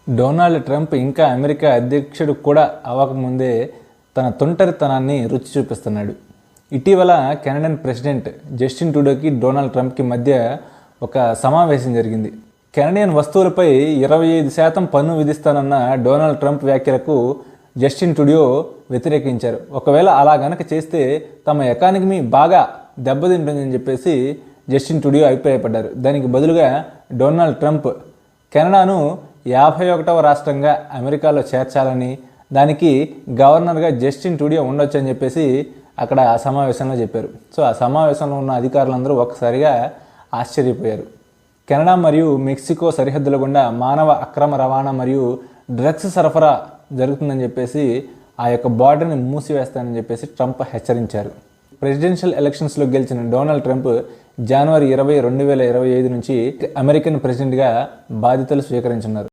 Donald Trump ఇంకా America అధ్యక్షుడు కూడా అవ్వకముందే తన తొంటరితనాన్ని రుచి చూపిస్తున్నాడు. ఇటీవల కెనడియన్ ప్రెసిడెంట్ జస్టిన్ ట్రూడోకి డొనాల్డ్ ట్రంప్కి మధ్య ఒక సమావేశం జరిగింది. కెనడియన్ వస్తువులపై 25% పన్ను విధిస్తానన్న డొనాల్డ్ ట్రంప్ వ్యాఖ్యలకు జస్టిన్ ట్రూడో వ్యతిరేకించారు. ఒకవేళ అలా గనక చేస్తే తమ ఎకానమీ బాగా దెబ్బతింటుందని చెప్పేసి జస్టిన్ ట్రూడో అభిప్రాయపడ్డారు. దానికి బదులుగా డొనాల్డ్ ట్రంప్ కెనడాను 51వ రాష్ట్రంగా అమెరికాలో చేర్చాలని, దానికి గవర్నర్గా జస్టిన్ ట్రూడో ఉండొచ్చు అని చెప్పేసి అక్కడ ఆ సమావేశంలో చెప్పారు. సో ఆ సమావేశంలో ఉన్న అధికారులందరూ ఒక్కసారిగా ఆశ్చర్యపోయారు. కెనడా మరియు మెక్సికో సరిహద్దుల గుండా మానవ అక్రమ రవాణా మరియు డ్రగ్స్ సరఫరా జరుగుతుందని చెప్పేసి ఆ యొక్క బార్డర్ని మూసివేస్తానని చెప్పేసి ట్రంప్ హెచ్చరించారు. ప్రెసిడెన్షియల్ ఎలక్షన్స్లో గెలిచిన డొనాల్డ్ ట్రంప్ జనవరి 20, 2025 నుంచి అమెరికన్ ప్రెసిడెంట్గా బాధ్యతలు స్వీకరించున్నారు.